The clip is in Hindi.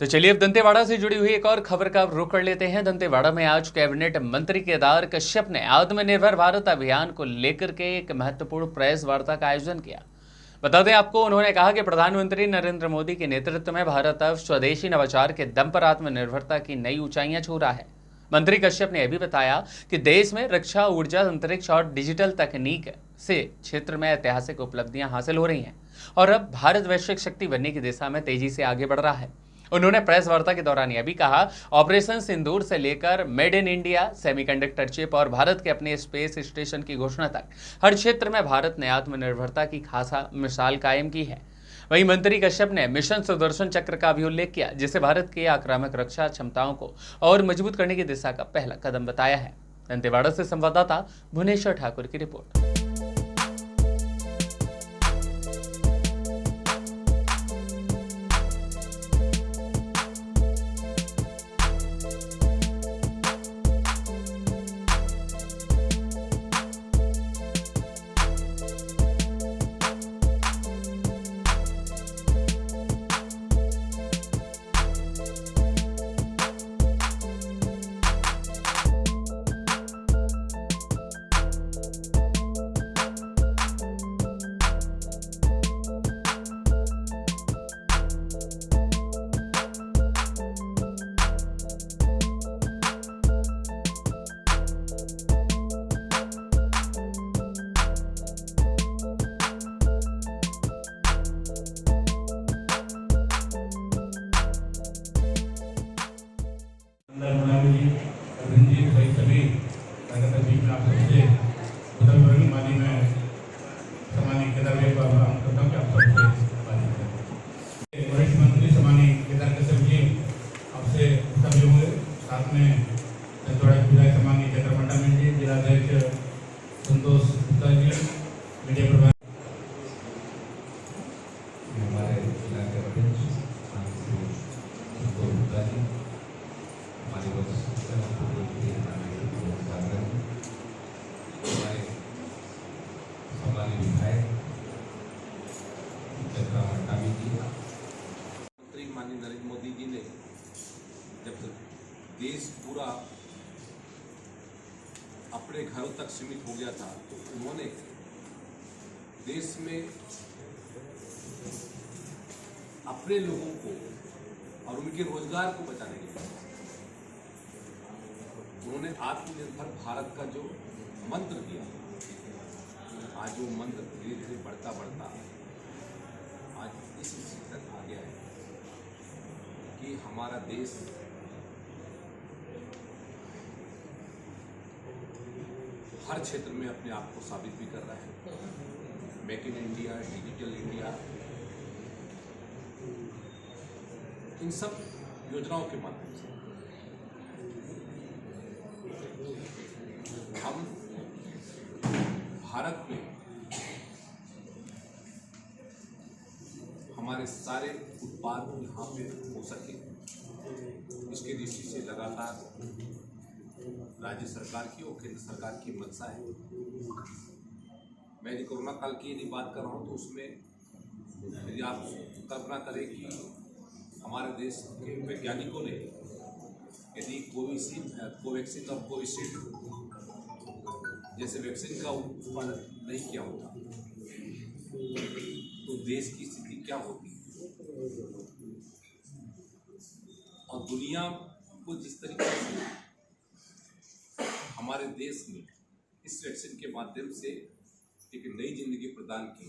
तो चलिए अब दंतेवाड़ा से जुड़ी हुई एक और खबर का रुख कर लेते हैं। दंतेवाड़ा में आज कैबिनेट मंत्री केदार कश्यप ने आत्मनिर्भर भारत अभियान को लेकर के एक महत्वपूर्ण प्रेस वार्ता का आयोजन किया। बता दें आपको, उन्होंने कहा कि प्रधानमंत्री नरेंद्र मोदी के नेतृत्व में भारत अब स्वदेशी नवाचार के दम पर आत्मनिर्भरता की नई ऊंचाइयां छू रहा है। मंत्री कश्यप ने यह भी बताया कि देश में रक्षा, ऊर्जा, अंतरिक्ष और डिजिटल तकनीक से क्षेत्र में ऐतिहासिक उपलब्धियां हासिल हो रही हैं और अब भारत वैश्विक शक्ति बनने की दिशा में तेजी से आगे बढ़ रहा है। उन्होंने प्रेस वार्ता के दौरान यह भी कहा, ऑपरेशन सिंदूर से लेकर made in India, semiconductor chip और भारत के अपने स्पेस स्टेशन की घोषणा तक हर क्षेत्र में भारत ने आत्मनिर्भरता की खासा मिसाल कायम की है। वहीं मंत्री कश्यप ने मिशन सुदर्शन चक्र का भी उल्लेख किया, जिसे भारत की आक्रामक रक्षा क्षमताओं को और मजबूत करने की दिशा का पहला कदम बताया है। दंतेवाड़ा से संवाददाता भुवनेश्वर ठाकुर की रिपोर्ट। वरिष्ठ मंत्री सम्मानीय केदार कश्यप जी आपसे सभी होंगे, साथ में दंतेवाड़ा के विधायक सम्मानीय चंद्रमंडा में जी, जिलाध्यक्ष संतोष गुप्ता जी, मीडिया प्रभारी हमारे जिला के अध्यक्ष संतोष गुप्ता जी, हमारे हमारे सम्मानीय विधायक चंद्रमंडा जी, माननीय नरेंद्र मोदी जी ने जब देश पूरा अपने घरों तक सीमित हो गया था, तो उन्होंने देश में अपने लोगों को और उनके रोजगार को बचाने के लिए उन्होंने आत्मनिर्भर भारत का जो मंत्र दिया, आज वो मंत्र धीरे धीरे बढ़ता बढ़ता आज इस स्थिति तक आ गया है कि हमारा देश हर क्षेत्र में अपने आप को साबित भी कर रहा है। Make in India, digital India, इन सब योजनाओं के माध्यम से हम भारत में हमारे सारे उत्पाद यहाँ पे हो सके, इसके दृष्टि से लगातार राज्य सरकार की और केंद्र सरकार की मंशा है। मैं यदि कोरोना काल की यदि बात कर रहा हूँ, तो उसमें यदि आप कल्पना करें कि हमारे देश के वैज्ञानिकों ने यदि कोवैक्सीन और कोविशील्ड जैसे वैक्सीन का उत्पादन नहीं किया होता, तो देश की स्थिति क्या होती और दुनिया को जिस तरीके से हमारे देश में इस वैक्सीन के माध्यम से एक नई जिंदगी प्रदान की